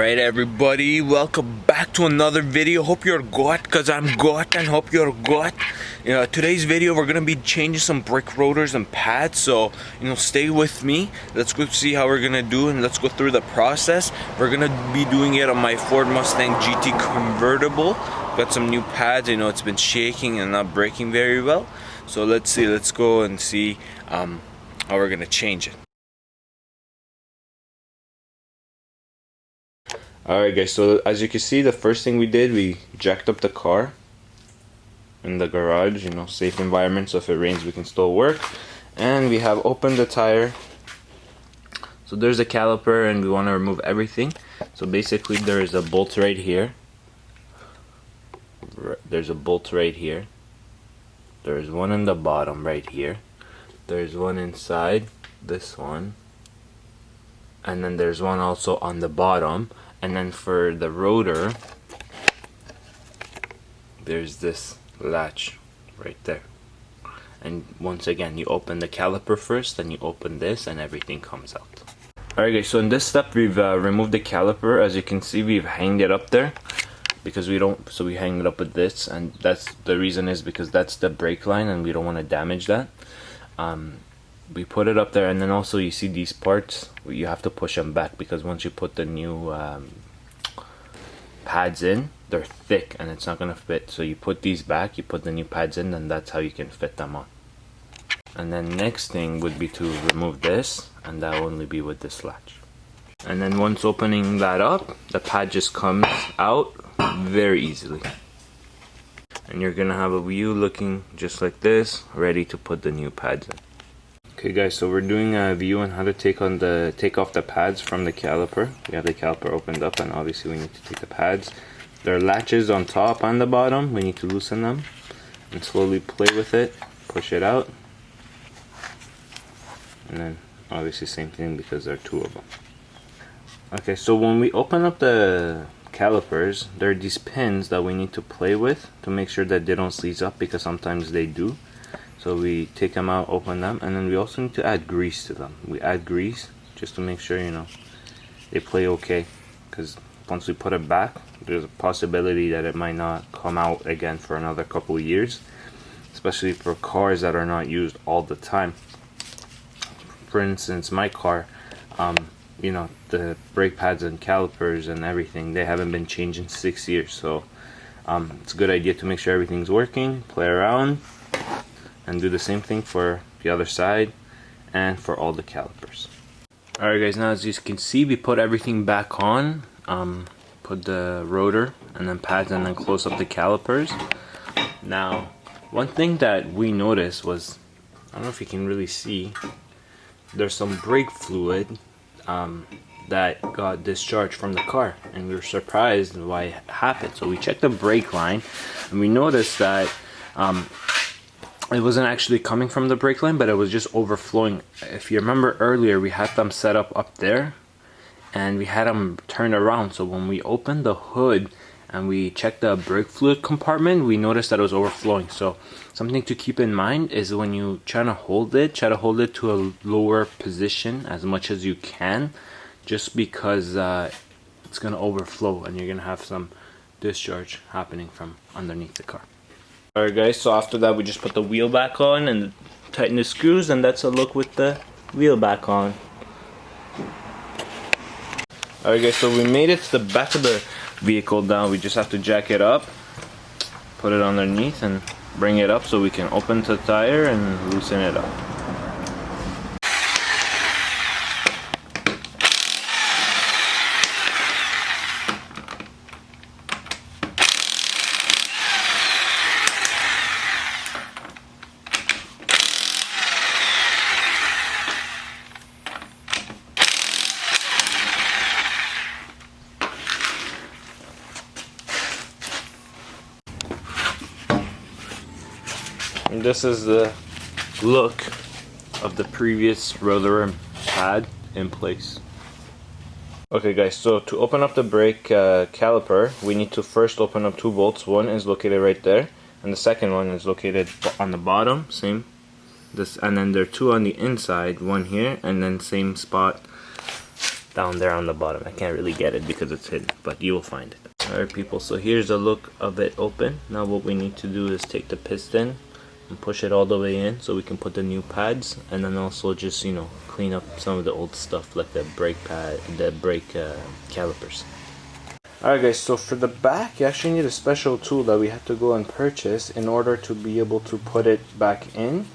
Right, everybody, welcome back to another video. Hope you're good, cause I'm good, and hope you're good. Today's video we're gonna be changing some brake rotors and pads, so stay with me. Let's go see how we're gonna do, and let's go through the process. We're gonna be doing it on my Ford Mustang Gt convertible. Got some new pads. It's been shaking and not braking very well, so let's go and see how we're gonna change it. Alright guys, so as you can see, the first thing we did, we jacked up the car in the garage, safe environment, so if it rains we can still work. And we have opened the tire. So there's a caliper and we want to remove everything. So basically there is a bolt right here. There's a bolt right here. There's one in the bottom right here. There's one inside, this one. And then there's one also on the bottom. And then for the rotor, there's this latch right there. And once again, you open the caliper first, then you open this, and everything comes out. Alright guys, so in this step we've removed the caliper. As you can see, we've hanged it up there because we hang it up with this, and that's the reason is because that's the brake line and we don't want to damage that. We put it up there, and then also you see these parts, you have to push them back because once you put the new pads in, they're thick and it's not going to fit. So you put these back, you put the new pads in, and that's how you can fit them on. And then next thing would be to remove this, and that will only be with this latch. And then once opening that up, the pad just comes out very easily. And you're going to have a wheel looking just like this, ready to put the new pads in. Okay guys, so we're doing a view on how to take off the pads from the caliper. We have the caliper opened up, and obviously we need to take the pads. There are latches on top and the bottom. We need to loosen them and slowly play with it, push it out. And then obviously same thing because there are two of them. Okay, so when we open up the calipers, there are these pins that we need to play with to make sure that they don't seize up, because sometimes they do. So we take them out, open them, and then we also need to add grease to them. We add grease just to make sure, they play okay. Because once we put it back, there's a possibility that it might not come out again for another couple of years. Especially for cars that are not used all the time. For instance, my car, the brake pads and calipers and everything, they haven't been changed in 6 years. So it's a good idea to make sure everything's working, play around, and do the same thing for the other side and for all the calipers. Alright guys, now as you can see, we put everything back on. Put the rotor and then pads and then close up the calipers. Now, one thing that we noticed was, I don't know if you can really see, there's some brake fluid that got discharged from the car, and we were surprised why it happened. So we checked the brake line and we noticed that it wasn't actually coming from the brake line, but it was just overflowing. If you remember earlier, we had them set up there and we had them turned around. So when we opened the hood and we checked the brake fluid compartment, we noticed that it was overflowing. So something to keep in mind is when you try to hold it to a lower position as much as you can, just because it's going to overflow and you're going to have some discharge happening from underneath the car. Alright guys, so after that we just put the wheel back on and tighten the screws, and that's a look with the wheel back on. Alright guys, so we made it to the back of the vehicle now. We just have to jack it up, put it underneath and bring it up so we can open the tire and loosen it up. And this is the look of the previous rotor and pad in place. Okay guys, so to open up the brake caliper, we need to first open up two bolts. One is located right there, and the second one is located on the bottom, same. And then there are two on the inside, one here, and then same spot down there on the bottom. I can't really get it because it's hidden, but you will find it. Alright people, so here's the look of it open. Now what we need to do is take the piston and push it all the way in so we can put the new pads, and then also just, you know, clean up some of the old stuff like the brake pad, the brake calipers. Alright guys, so for the back you actually need a special tool that we have to go and purchase in order to be able to put it back in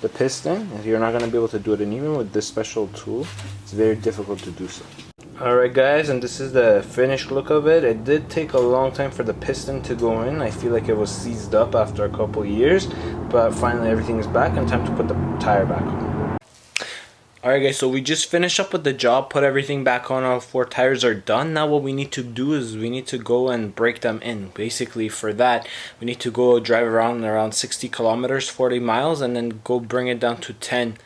the piston. You're not going to be able to do it, and even with this special tool it's very difficult to do so. Alright guys, and this is the finished look of it. It did take a long time for the piston to go in. I feel like it was seized up after a couple years, but finally everything is back and time to put the tire back on. Alright guys, so we just finished up with the job, put everything back on, all 4 tires are done. Now what we need to do is we need to go and break them in. Basically for that, we need to go drive around 60 kilometers, 40 miles, and then go bring it down to 10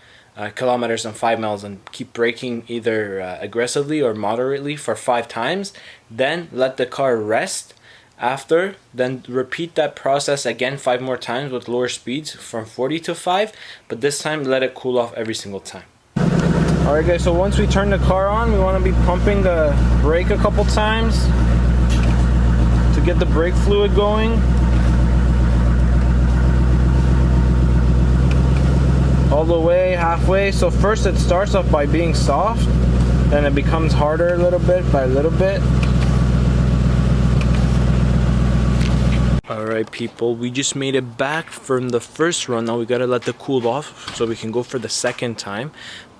kilometers and 5 miles, and keep braking either aggressively or moderately for 5 times. Then let the car rest. After, then repeat that process again 5 more times with lower speeds from 40 to 5, but this time let it cool off every single time. Alright guys, so once we turn the car on, we want to be pumping the brake a couple times to get the brake fluid going. All the way, halfway. So first it starts off by being soft, then it becomes harder a little bit by little bit. Alright people, we just made it back from the first run. Now we gotta let it cool off so we can go for the second time.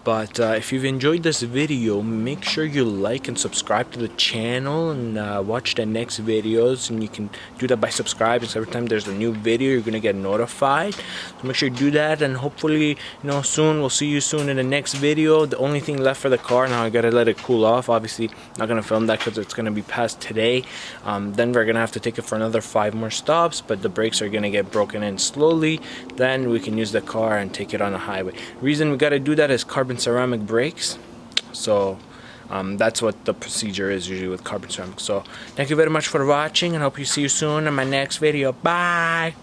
But if you've enjoyed this video, make sure you like and subscribe to the channel, and watch the next videos. And you can do that by subscribing, so every time there's a new video you're gonna get notified. So make sure you do that, and hopefully, you know, soon we'll see you soon in the next video. The only thing left for the car now, I gotta let it cool off. Obviously not gonna film that because it's gonna be past today. Then we're gonna have to take it for another 5 more stops, but the brakes are gonna get broken in slowly. Then we can use the car and take it on the highway. Reason we gotta do that is carbon ceramic brakes, so that's what the procedure is usually with carbon ceramic. So thank you very much for watching, and hope you see you soon in my next video. Bye.